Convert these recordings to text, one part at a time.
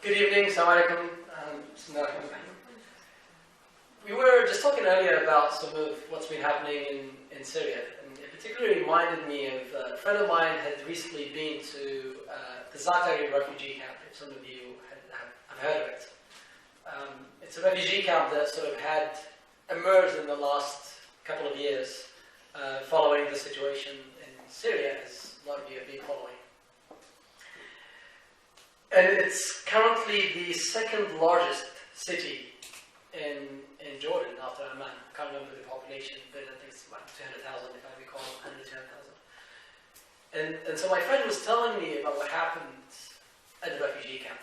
Good evening, Assalamu alaikum. We were just talking earlier about some of what's been happening in Syria, and it particularly reminded me of a friend of mine had recently been to the Zaatari refugee camp, if some of you have heard of it. It's a refugee camp that sort of had emerged in the last couple of years following the situation in Syria, as a lot of you have been following. And it's currently the second largest city in Jordan after Amman. I can't remember the population, but I think it's about 200,000 if I recall, 110,000. And so my friend was telling me about what happened at the refugee camp.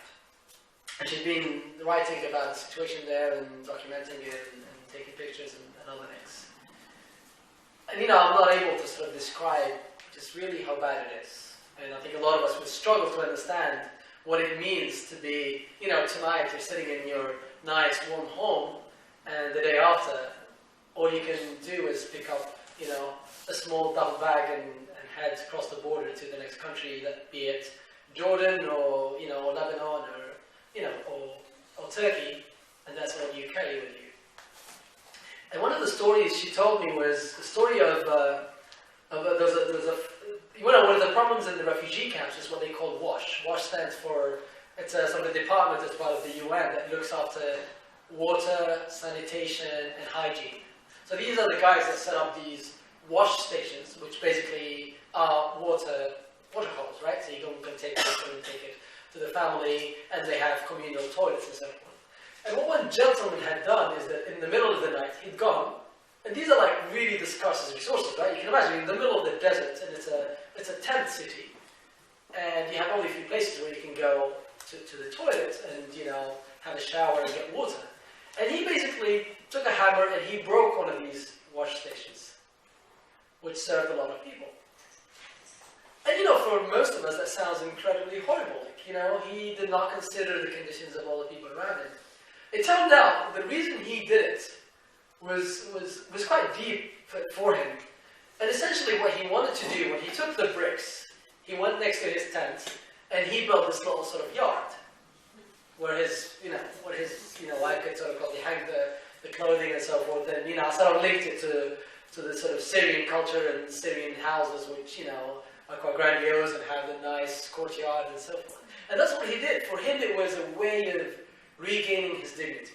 And she'd been writing about the situation there and documenting it and taking pictures and other things. And I'm not able to sort of describe just really how bad it is. And I think a lot of us would struggle to understand what it means to be, tonight you're sitting in your nice warm home, and the day after, all you can do is pick up, a small duffel bag and head across the border to the next country, that be it Jordan or, or Lebanon or Turkey, and that's all you carry with you. And one of the stories she told me was the story of one of the problems in the refugee camps is what they call WASH. WASH stands for, it's a sort of a department as part of the UN that looks after water, sanitation, and hygiene. So these are the guys that set up these wash stations, which basically are water holes, right? So you can take water and take it to the family, and they have communal toilets and so forth. And what one gentleman had done is that in the middle of the night, he'd gone, and these are like really the scarcest resources, right? You can imagine in the middle of the desert, and it's a tent city, and you have only a few places where you can go to the toilet and have a shower and get water. And he basically took a hammer and he broke one of these wash stations, which served a lot of people. And for most of us that sounds incredibly horrible. He did not consider the conditions of all the people around him. It turned out the reason he did it was quite deep for him. And essentially what he wanted to do, when he took the bricks, he went next to his tent and he built this little sort of yard where his wife could sort of probably hang the clothing and so forth. And I sort of linked it to the sort of Syrian culture and Syrian houses, which are quite grandiose and have a nice courtyard and so forth. And that's what he did. For him, it was a way of regaining his dignity,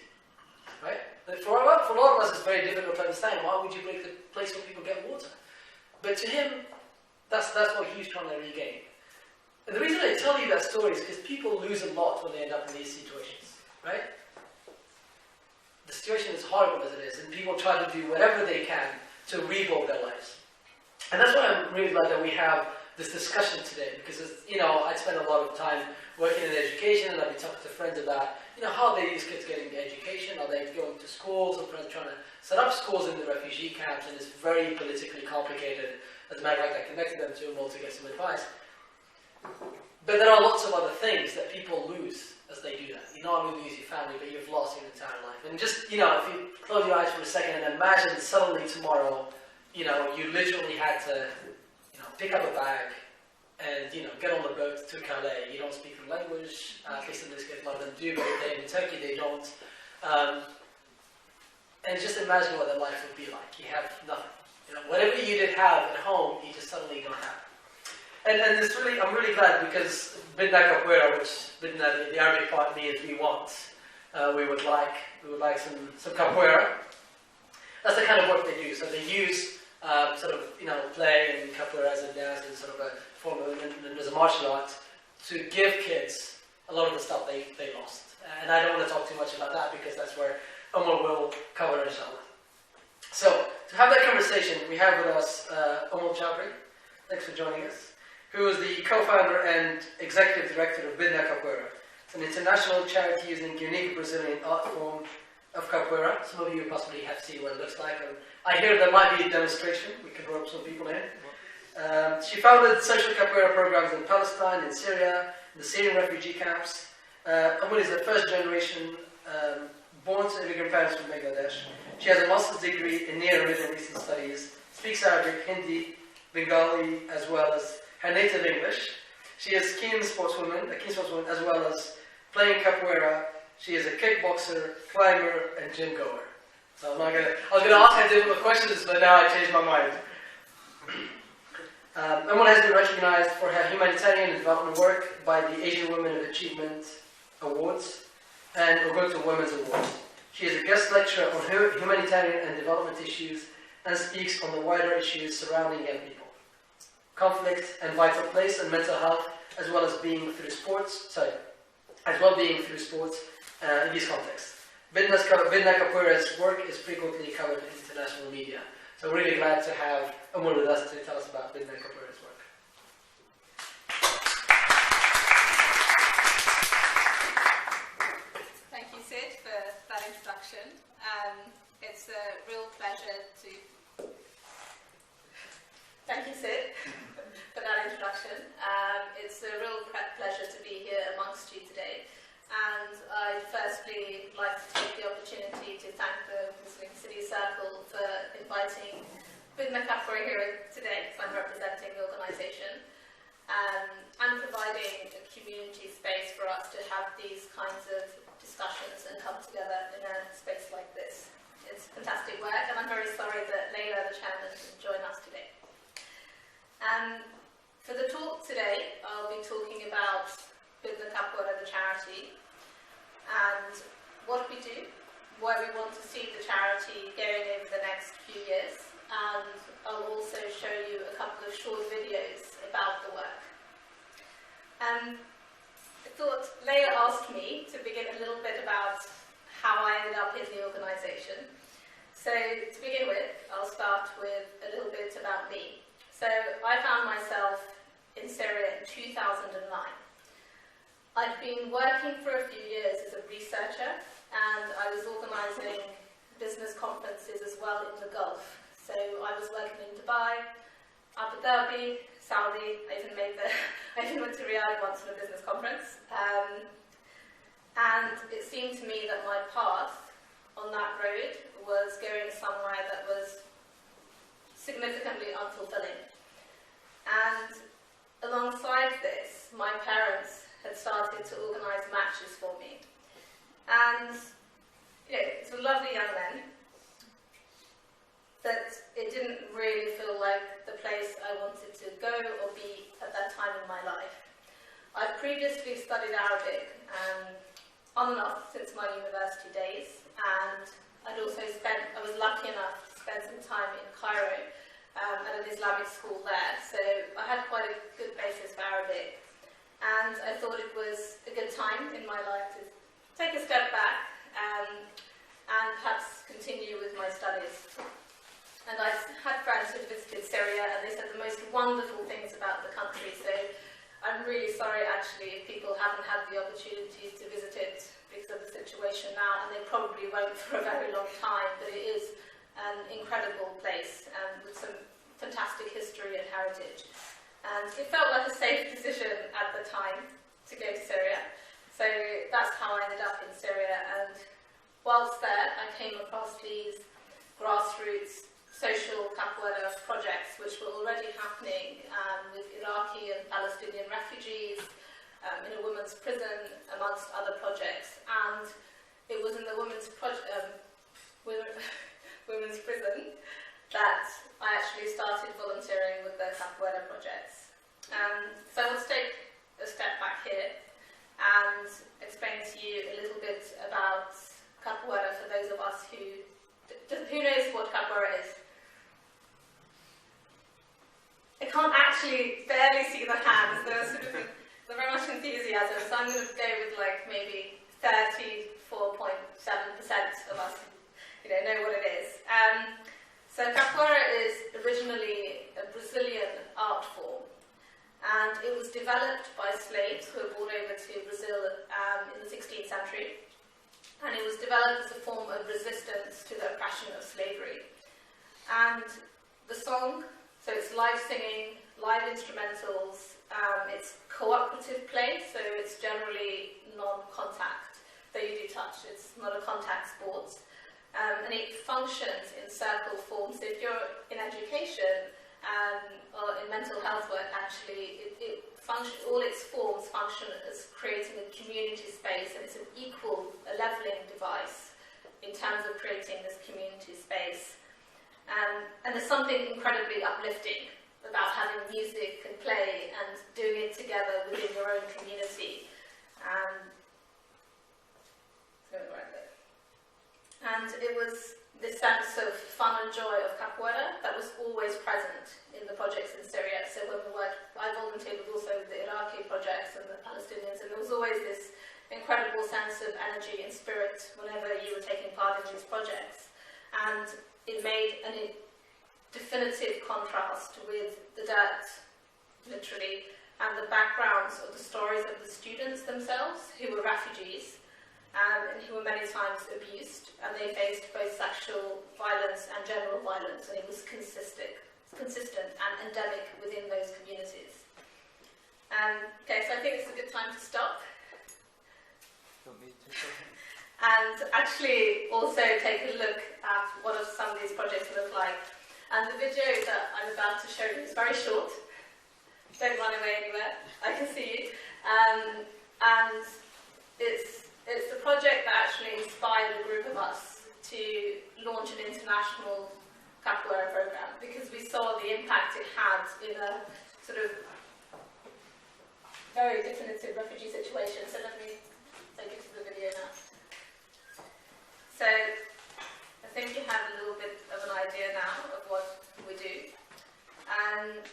right? But for a lot of us, it's very difficult to understand. Why would you break the place where people get water? But to him, that's what he was trying to regain. And the reason I tell you that story is because people lose a lot when they end up in these situations, right? The situation is horrible as it is, and people try to do whatever they can to rebuild their lives. And that's why I'm really glad that we have this discussion today, because I spend a lot of time working in education, and I've been talking to friends about how are these kids getting education? Are they going to schools? I'm trying to set up schools in the refugee camps, and it's very politically complicated. As a matter of fact, I connected them to them all to get some advice. But there are lots of other things that people lose as they do that. You not only lose your family, but you've lost your entire life. And just, if you close your eyes for a second and imagine suddenly tomorrow, you literally had to, pick up a bag and, get on the boat to Calais. You don't speak the language, at least in this case, a lot of them do, but in Turkey they don't. And just imagine what that life would be like. You have nothing. Whatever you did have at home, you just suddenly don't have. And I'm really glad, because Bidna Capoeira, which Bidna, the Arabic part means we want. We would like some capoeira. That's the kind of work they do. So they use play and capoeira as a dance and sort of a form of, and as a martial art, to give kids a lot of the stuff they lost. And I don't want to talk too much about that, because that's where Omar will cover it, inshallah. So, to have that conversation, we have with us Omar Chowdhury. Thanks for joining us. Who is the co-founder and executive director of Bidna Capoeira. It's an international charity using the unique Brazilian art form of capoeira. Some of you possibly have seen what it looks like. I hear there might be a demonstration. We could rope some people in. She founded social capoeira programs in Palestine and Syria, in the Syrian refugee camps. Omar is a first generation born to immigrant parents from Bangladesh. She has a master's degree in Near and Middle Eastern Studies, speaks Arabic, Hindi, Bengali, as well as her native English. She is a keen sportswoman, as well as Playing capoeira, she is a kickboxer, climber, and gym goer. So I'm not gonna. I was gonna ask her difficult questions, but now I changed my mind. Emma has been recognized for her humanitarian and development work by the Asian Women of Achievement Awards and Ubuntu Women's Awards. She is a guest lecturer on humanitarian and development issues and speaks on the wider issues surrounding young people, conflict and vital place and mental health, as well as being through sports. In these contexts. Bidna Capoeira's work is frequently covered in international media. So we're really glad to have Umar with us to tell us about Bidna Capoeira's work. Thank you, Sid, for that introduction. It's a real pleasure to... Thank you, Sid, for that introduction. It's a real pleasure to be here amongst you today. And I'd firstly like to take the opportunity to thank the Muslim City Circle for inviting Bidna Capoeira here today, because I'm representing the organisation, and providing a community space for us to have these kinds of discussions and come together in a space like this. It's fantastic work, and I'm very sorry that Leila, the chairman, couldn't join us today. For the talk today, I'll be talking about Bidna Capoeira, the charity, and what we do, where we want to see the charity going over the next few years, and I'll also show you a couple of short videos about the work. I thought Leila asked me to begin a little bit about how I ended up in the organisation. So to begin with, I'll start with a little bit about me. So I found myself in Syria in 2009. I'd been working for a few years as a researcher, and I was organising business conferences as well in the Gulf. So I was working in Dubai, Abu Dhabi, Saudi. I even went to Riyadh once on a business conference. And it seemed to me that my path on that road was going somewhere that was significantly unfulfilling. And alongside this, my parents had started to organise matches for me. And, it's a lovely young men, but it didn't really feel like the place I wanted to go or be at that time in my life. I'd previously studied Arabic on and off since my university days, and I was lucky enough to spend some time in Cairo at an Islamic school there, so I had quite a good basis for Arabic. And I thought it was a good time in my life to take a step back and perhaps continue with my studies. And I had friends who visited Syria, and they said the most wonderful things about the country, so I'm really sorry actually if people haven't had the opportunity to visit it because of the situation now, and they probably won't for a very long time, but it is an incredible place with some fantastic history and heritage. And it felt like a safe decision at the time to go to Syria. So that's how I ended up in Syria. And whilst there, I came across these grassroots social capoeira projects, which were already happening with Iraqi and Palestinian refugees in a women's prison, amongst other projects. And it was in the women's prison that I actually started volunteering with the capoeira projects. So let's take a step back here and explain to you a little bit about capoeira for those of us who knows what capoeira is. I can't actually barely see the hands. There's very much enthusiasm, so I'm going to go with like maybe 34.7% of us know what it is. So capoeira is originally a Brazilian art form, and it was developed by slaves who were brought over to Brazil in the 16th century, and it was developed as a form of resistance to the oppression of slavery. And the song, so it's live singing, live instrumentals, it's cooperative play, so it's generally non-contact, though you do touch, it's not a contact sport. And it functions in circle form. So if you're in education or in mental health work, actually, all its forms function as creating a community space, and it's an equal, a levelling device in terms of creating this community space. And there's something incredibly uplifting about having music and play and doing it together within your own community. And it was this sense of fun and joy of capoeira that was always present in the projects in Syria. So when we worked, I volunteered also with the Iraqi projects and the Palestinians, and there was always this incredible sense of energy and spirit whenever you were taking part in these projects. And it made a definitive contrast with the dirt, literally, and the backgrounds of the stories of the students themselves, who were refugees, and who were many times abused, and they faced both sexual violence and general violence, and it was consistent and endemic within those communities. Okay, so I think it's a good time to stop. And actually also take a look at what some of these projects look like. And the video that I'm about to show you is very short. Don't run away anywhere, I can see you. And it's the project that actually inspired a group of us to launch an international capoeira program, because we saw the impact it had in a sort of very definitive refugee situation. So let me take you to the video now. So I think you have a little bit of an idea now of what we do. And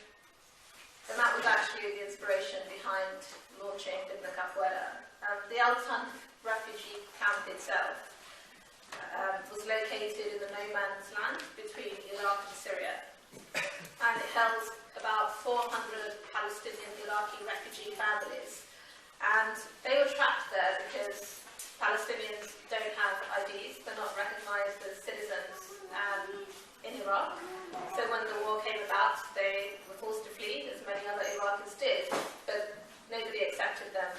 that was actually the inspiration behind launching Bidna Capoeira. The Al-Tan refugee camp itself was located in the no man's land between Iraq and Syria. And it held about 400 Palestinian Iraqi refugee families. And they were trapped there because Palestinians don't have IDs, they're not recognised as citizens in Iraq. So when the war came about, they were forced to flee, as many other Iraqis did, but nobody accepted them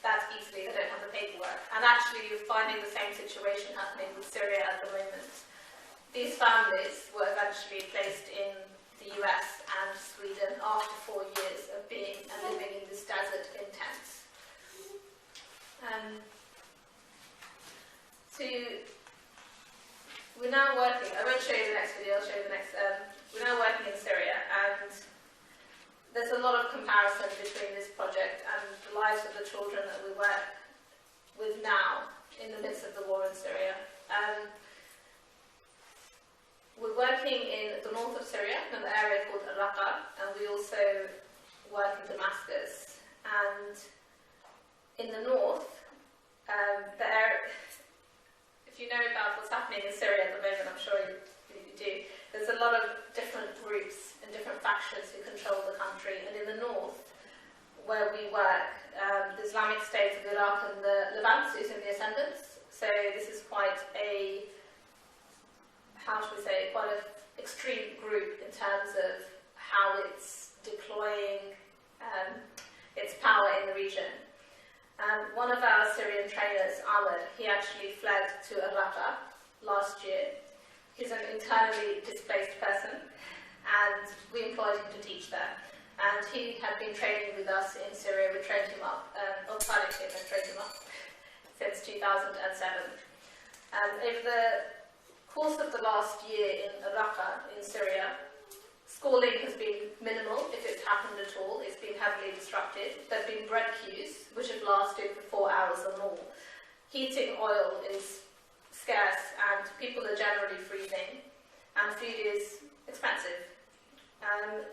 that easily. They don't have the paperwork. And actually you're finding the same situation happening with Syria at the moment. These families were eventually placed in the US and Sweden after 4 years of being and living in this desert in tents. We're now working, I won't show you the next video, I'll show you the next, we're now working in Syria, and there's a lot of comparison between this project and the lives of the children that we work with now in the midst of the war in Syria. We're working in the north of Syria, in an area called Raqqa, and we also work in Damascus. And in the north, if you know about what's happening in Syria at the moment, I'm sure you do, there's a lot of different groups and different factions who control the country. And in the north, where we work, the Islamic State of Iraq and the Levant is in the ascendance. So this is quite a, how should we say, quite an extreme group in terms of how it's deploying its power in the region. One of our Syrian trainers, Ahmed, he actually fled to Raqqa last year. He's an internally displaced person, and we employed him to teach there. And he had been training with us in Syria. We trained him up, trained him up since 2007. Over the course of the last year in Raqqa, in Syria, schooling has been minimal, if it's happened at all. It's been heavily disrupted. There have been bread queues, which have lasted for 4 hours or more. Heating oil is scarce, and people are generally freezing, and food is expensive.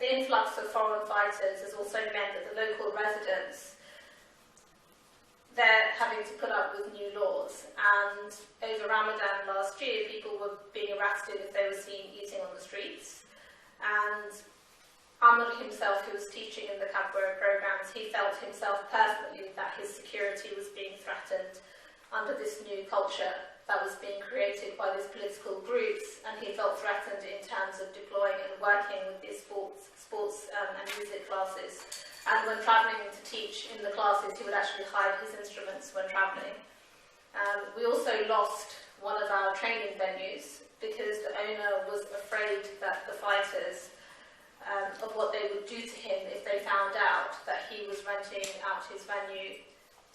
The influx of foreign fighters has also meant that the local residents, they're having to put up with new laws. And over Ramadan last year, people were being arrested if they were seen eating on the streets. And Amr himself, who was teaching in the capoeira programs, he felt himself personally that his security was being threatened under this new culture that was being created by these political groups, and he felt threatened in terms of deploying and working with these sports and music classes. And when travelling to teach in the classes, he would actually hide his instruments when travelling. We also lost one of our training venues because the owner was afraid that the fighters, of what they would do to him if they found out that he was renting out his venue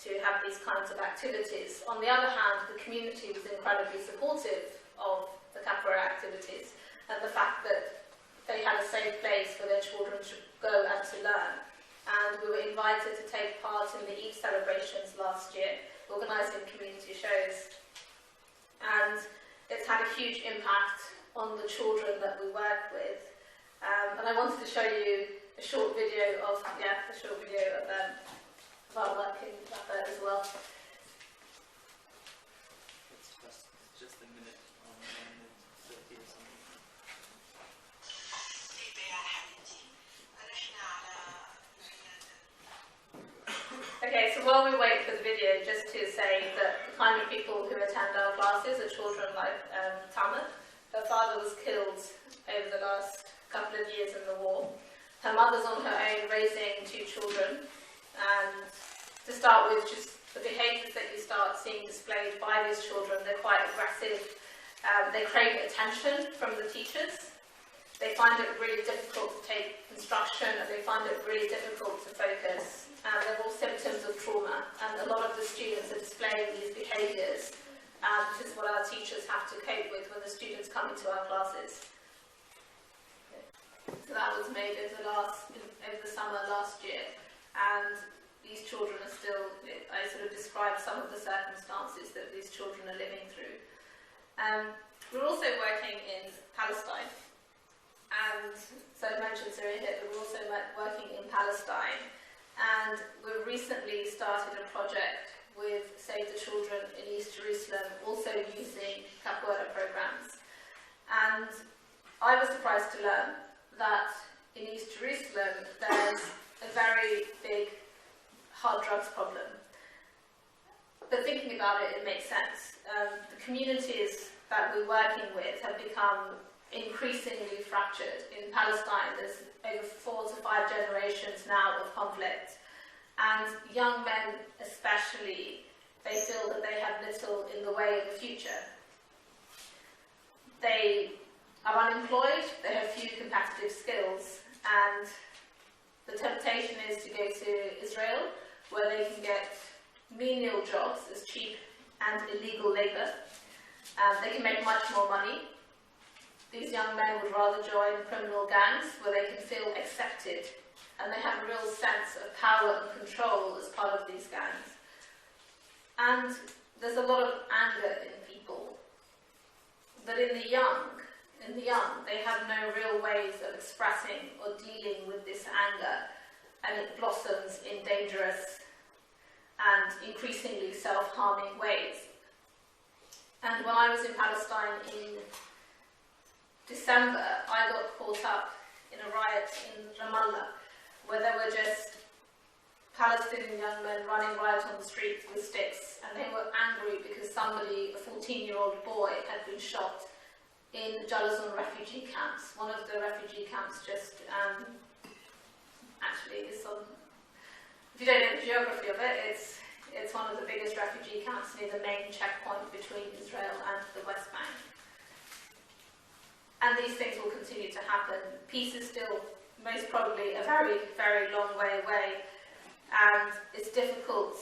to have these kinds of activities. On the other hand, the community was incredibly supportive of the capoeira activities and the fact that they had a safe place for their children to go and to learn. And we were invited to take part in the Eid celebrations last year, organising community shows. And it's had a huge impact on the children that we work with. And I wanted to show you a short video of our work in that as well. It's just a minute, 1:30 or something. Okay, so while we wait for the video, just to say that the kind of people who attend our classes are children like Tamer. Her father was killed over the last couple of years in the war. Her mother's on her own raising 2 children, and to start with, just the behaviours that you start seeing displayed by these children, they're quite aggressive. They crave attention from the teachers. They find it really difficult to take instruction, and they find it really difficult to focus. They're all symptoms of trauma, and a lot of the students are displaying these behaviours. This is what our teachers have to cope with when the students come into our classes. So that was made over the summer last year, and these children are still, I sort of described some of the circumstances that these children are living through. We're also working in Palestine, and so I mentioned Syria here, but we're also working in Palestine, and we've recently started a project with Save the Children in East Jerusalem, also using capoeira programs. And I was surprised to learn that in East Jerusalem there's a very big hard drugs problem. But thinking about it, it makes sense. The communities that we're working with have become increasingly fractured. In Palestine, there's over 4 to 5 generations now of conflict. And young men especially, they feel that they have little in the way of a future. They are unemployed, they have few competitive skills, and the temptation is to go to Israel, where they can get menial jobs as cheap and illegal labour. They can make much more money. These young men would rather join criminal gangs where they can feel accepted, and they have a real sense of power and control as part of these gangs. And there's a lot of anger in people. But in the young, they have no real ways of expressing or dealing with this anger, and it blossoms in dangerous and increasingly self-harming ways. And when I was in Palestine in December, I got caught up in a riot in Ramallah, where there were just Palestinian young men running riot on the streets with sticks, and they were angry because somebody, a 14-year-old boy, had been shot in Jalazun refugee camps. One of the refugee camps just actually is on, if you don't know the geography of it, it's one of the biggest refugee camps near the main checkpoint between Israel and the West Bank. And these things will continue to happen. Peace is still most probably a very, very long way away, and it's difficult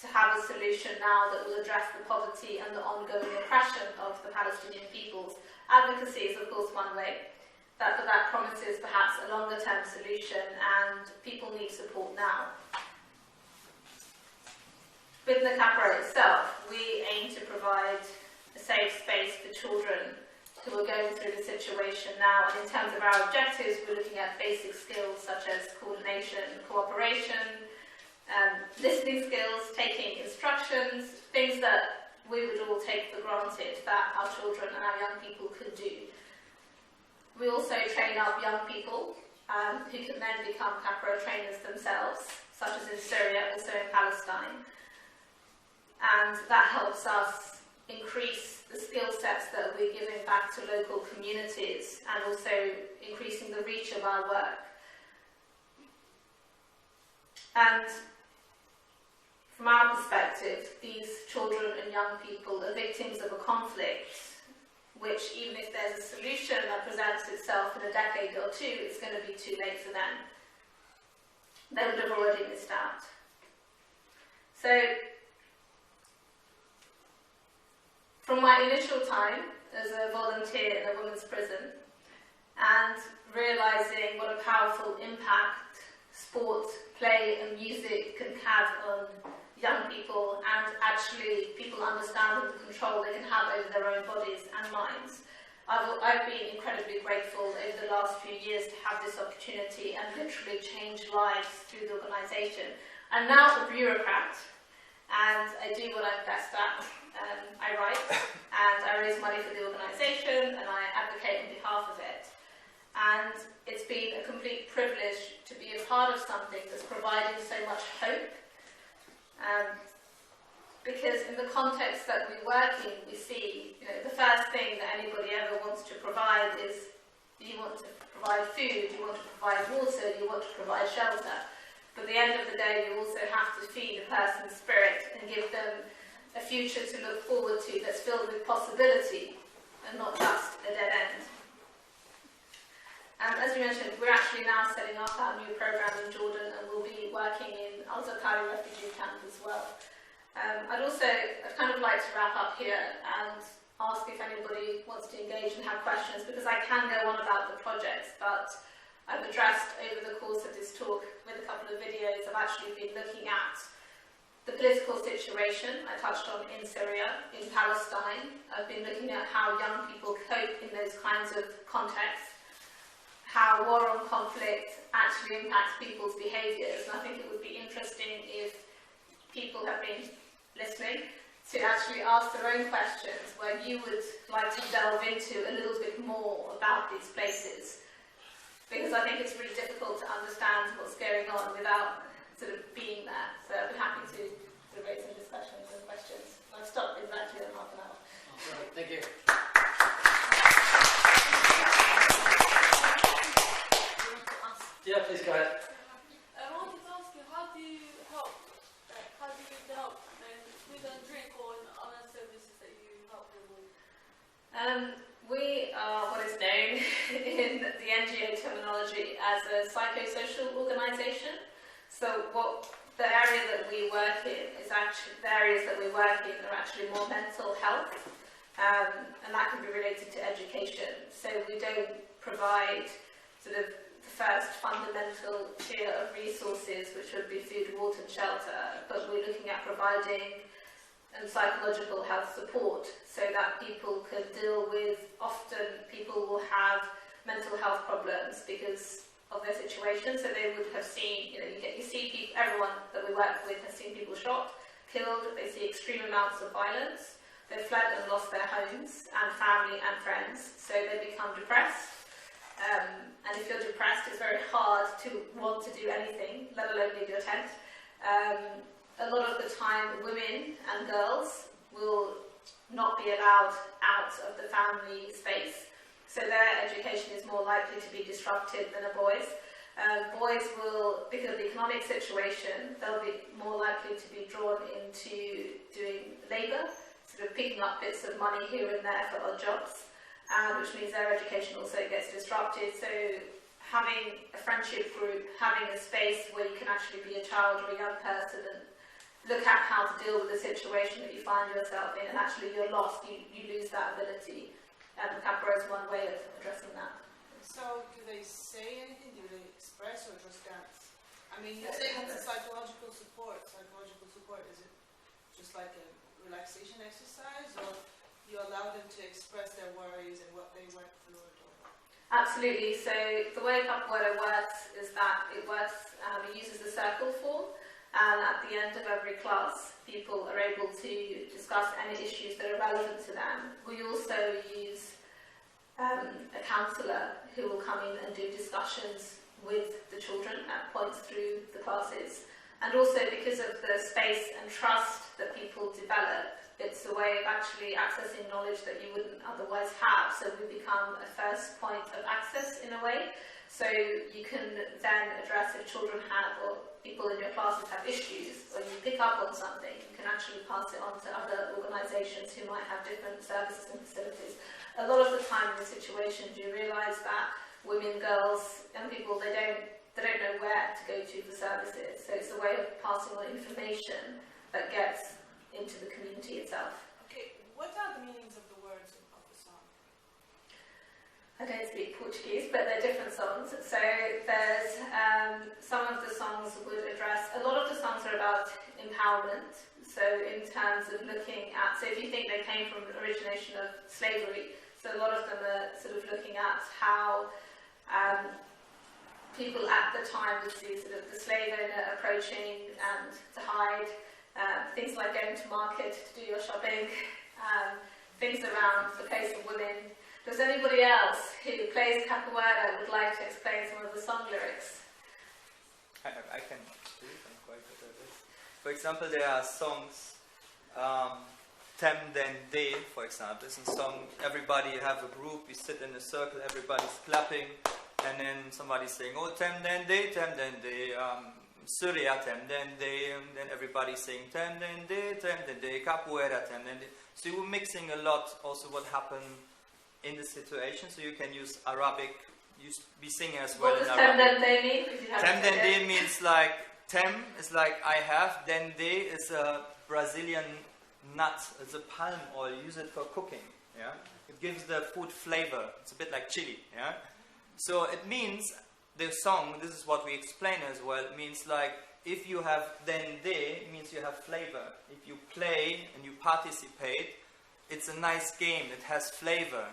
to have a solution now that will address the poverty and the ongoing oppression of the Palestinian peoples. Advocacy is of course one way, but that promises perhaps a longer term solution, and people need support now. Bidna Capoeira itself, we aim to provide a safe space for children who are going through the situation now, and in terms of our objectives, we're looking at basic skills such as coordination, cooperation, listening skills, taking instructions, things that we would all take for granted that our children and our young people could do. We also train up young people who can then become capoeira trainers themselves, such as in Syria, also in Palestine. And that helps us increase the skill sets that we're giving back to local communities, and also increasing the reach of our work. And from our perspective, these children and young people are victims of a conflict which, even if there's a solution that presents itself in a decade or two, it's going to be too late for them. they would have already missed out. So, from my initial time as a volunteer in a women's prison, and realising what a powerful impact sport, play and music can have on young people, and actually people understanding the control they can have over their own bodies and minds, I've been incredibly grateful over the last few years to have this opportunity and literally change lives through the organisation. I'm now a bureaucrat, and I do what I'm best at. I write, and I raise money for the organisation, and I advocate on behalf of it. And it's been a complete privilege to be a part of something that's providing so much hope. Because in the context that we work in, we see, the first thing that anybody ever wants to provide is you want to provide food, you want to provide water, you want to provide shelter. But at the end of the day, you also have to feed a person's spirit and give them a future to look forward to that's filled with possibility and not just a dead end. As you mentioned, we're actually now setting up our new program in Jordan, and we'll be working in Al-Zakari refugee camp as well. I'd kind of like to wrap up here and ask if anybody wants to engage and have questions, because I can go on about the projects, but I've addressed over the course of this talk with a couple of videos. I've actually been looking at the political situation I touched on in Syria, in Palestine. I've been looking at how young people cope in those kinds of contexts, how war on conflict actually impacts people's behaviours, and I think it would be interesting if people have been listening to actually ask their own questions where you would like to delve into a little bit more about these places, because I think it's really difficult to understand what's going on without sort of being there. So I'd be happy to raise some discussions and questions. I'll stop exactly in half an hour. Right, thank you. Yeah, please go ahead. I wanted to ask you, how do you help? How do you help food and drink or other services that you help them with? We are what is known in the NGO terminology as a psychosocial organisation. So the area that we work in is actually, the areas that we work in are actually more mental health, and that can be related to education. So we don't provide sort of the first fundamental tier of resources, which would be food, water and shelter, but we're looking at providing psychological health support so that people can deal with, often people will have mental health problems because of their situation. So they would have seen, you see people, everyone that we work with has seen people shot, killed, they see extreme amounts of violence, they've fled and lost their homes and family and friends, so they become depressed. And if you're depressed, it's very hard to want to do anything, let alone leave your tent. A lot of the time, women and girls will not be allowed out of the family space, so their education is more likely to be disrupted than a boy's. Boys will, because of the economic situation, they'll be more likely to be drawn into doing labour, sort of picking up bits of money here and there for odd jobs, which means their education also gets disrupted. So having a friendship group, having a space where you can actually be a child or a young person and look at how to deal with the situation that you find yourself in, and actually you're lost, you lose that ability. Capoeira is one way of addressing that. So, do they say anything? Do they express or just dance? I mean, you're saying it's a psychological support. Psychological support, is it just like a relaxation exercise, or you allow them to express their worries and what they went through? Absolutely. So the way Capoeira works is that it uses the circle form, and at the end of every class, people are able to discuss any issues that are relevant to them. We also use a counsellor who will come in and do discussions with the children at points through the classes. And also because of the space and trust that people develop, it's a way of actually accessing knowledge that you wouldn't otherwise have. So we become a first point of access in a way. So you can then address if children have, or people in your classes have issues, or you pick up on something, you can actually pass it on to other organisations who might have different services and facilities. A lot of the time in the situation, do you realise that women, girls, young people, they don't they don't know where to go to for services. So it's a way of passing on information that gets into the community itself. Okay, what are the meanings of the words of the song? I don't speak Portuguese, but they're different songs. So there's some of the songs would address, a lot of the songs are about empowerment. So in terms of looking at, so if you think they came from the origination of slavery, so a lot of them are sort of looking at how people at the time would see sort of the slave owner approaching and to hide, things like going to market to do your shopping, things around the place of women. Does anybody else who plays capoeira would like to explain some of the song lyrics? I can do it, I'm quite good at this. For example, there are songs, Tem Den De, for example. It's a song, everybody have a group, you sit in a circle, everybody's clapping, and then somebody's saying, oh, Tem Den De, Syria, Tem Den De, and then everybody's saying, Tem Den De, Capoeira, Tem Den De. So you're mixing a lot also what happened in the situation, so you can use Arabic, we sing as well in Arabic. What does Tem Den De mean? Tem Den De means like, Tem is like I have, Den De is a Brazilian nut, it's a palm oil, use it for cooking, yeah? It gives the food flavor, it's a bit like chili, yeah? So it means, the song, this is what we explain as well, it means like, if you have Den De, it means you have flavor. If you play and you participate, it's a nice game, it has flavor.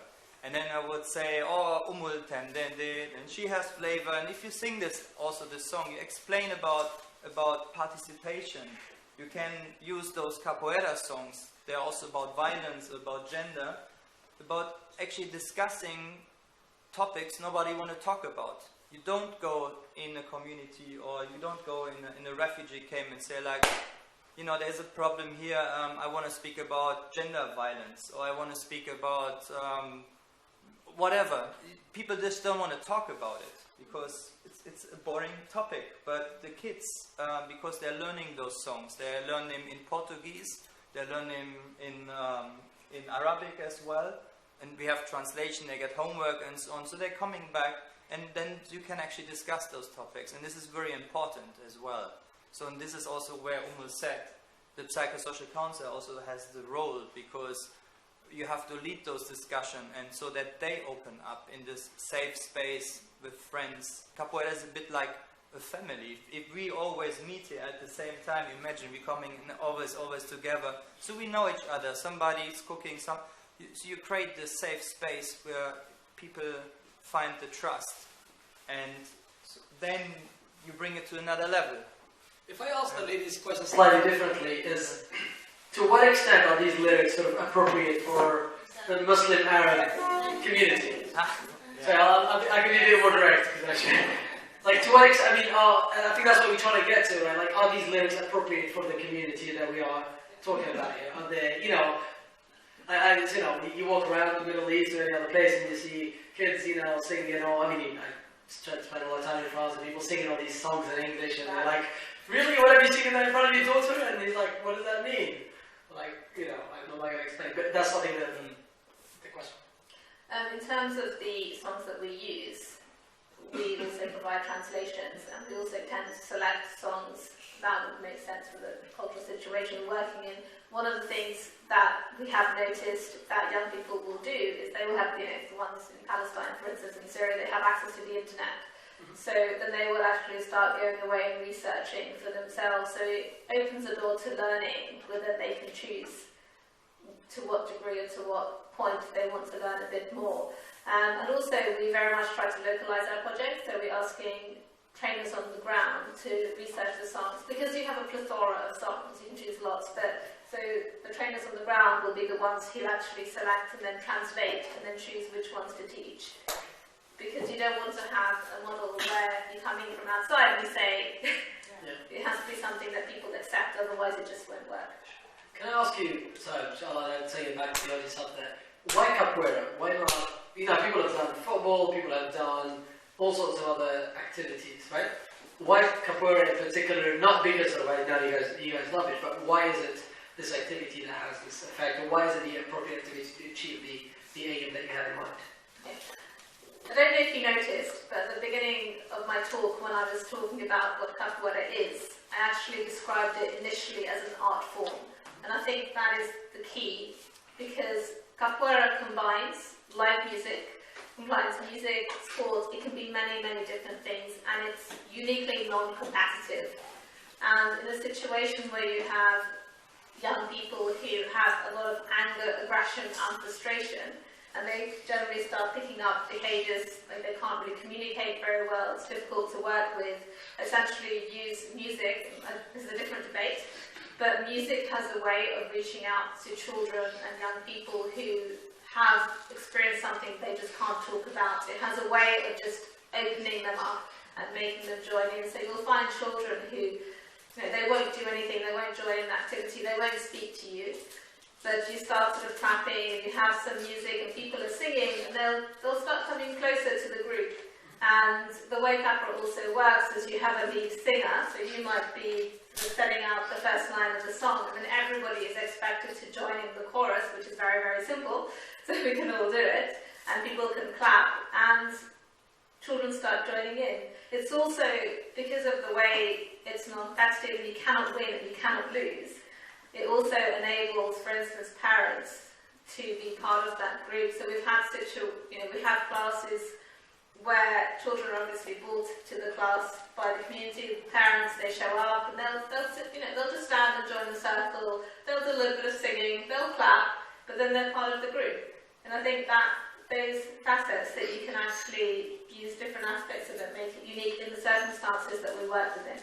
And then I would say, oh, Tem Den De, and she has flavor. And if you sing this, also this song, you explain about participation. You can use those capoeira songs. They're also about violence, about gender, about actually discussing topics nobody want to talk about. You don't go in a community or you don't go in a refugee camp and say like, you know, there's a problem here, I want to speak about gender violence, or I want to speak about whatever. People just don't want to talk about it because it's a boring topic. But the kids, because they're learning those songs, they learn them in Portuguese, they learn them in Arabic as well, and we have translation, they get homework and so on, so they're coming back, and then you can actually discuss those topics, and this is very important as well. So and this is also where said, the psychosocial counselor also has the role, because you have to lead those discussions and so that they open up in this safe space with friends. Capoeira is a bit like a family. If we always meet here at the same time, imagine we coming always together, so we know each other. Somebody's cooking, so you create this safe space where people find the trust, and then you bring it to another level. If I ask the ladies' question slightly differently, is to what extent are these lyrics sort of appropriate for the Muslim Arab community? So I can be a bit more direct, because actually, like to what extent, I mean, and I think that's what we're trying to get to, right? Like, are these lyrics appropriate for the community that we are talking about here? Are they, you know, you know, you walk around the Middle East or any other place and you see kids, you know, singing, you know, I mean, I spend a lot of time in France and people singing all these songs in English and they're like, really, what are you singing that in front of your daughter? And he's like, what does that mean? Like, you know, I'm not going to explain, but that's something that the question. In terms of the songs that we use, we also provide translations, and we also tend to select songs that would make sense for the cultural situation we're working in. One of the things that we have noticed that young people will do is they will have, you know, the ones in Palestine, for instance, in Syria, they have access to the internet. So then they will actually start going away and researching for themselves. So it opens the door to learning, whether they can choose to what degree or to what point they want to learn a bit more. And also we very much try to localise our project, so we're asking trainers on the ground to research the songs, because you have a plethora of songs, you can choose lots, but so the trainers on the ground will be the ones who actually select and then translate and then choose which ones to teach. Because you don't want to have a model where you come in from outside and you say, it has to be something that people accept, otherwise it just won't work. Can I ask you, so I'll take it back to the audience up there, why capoeira? Why not, you know, people have done football, people have done all sorts of other activities, right? Why capoeira in particular? Not because of right now you guys love it, but why is it this activity that has this effect, or why is it the appropriate activity to achieve the aim that you have in mind? I don't know if you noticed, but at the beginning of my talk, when I was talking about what capoeira is, I actually described it initially as an art form. And I think that is the key, because capoeira combines live music, sports, it can be many, many different things, and it's uniquely non-competitive. And in a situation where you have young people who have a lot of anger, aggression and frustration, and they generally start picking up behaviours like they can't really communicate very well, it's difficult to work with, essentially use music. This is a different debate, but music has a way of reaching out to children and young people who have experienced something they just can't talk about. It has a way of just opening them up and making them join in. So you'll find children who, they won't do anything, they won't join an activity, they won't speak to you. But you start sort of clapping and you have some music and people are singing, and they'll start coming closer to the group. And the way capoeira also works is you have a lead singer, so you might be setting out the first line of the song, and then everybody is expected to join in the chorus, which is very, very simple, so we can all do it, and people can clap, and children start joining in. It's also, because of the way it's non-competitive, you cannot win and you cannot lose. It also enables, for instance, parents to be part of that group. So we've had we have classes where children are obviously brought to the class by the community. The parents, they show up and they'll just stand and join the circle. They'll do a little bit of singing, they'll clap, but then they're part of the group. And I think that those facets that you can actually use different aspects of it, make it unique in the circumstances that we work within.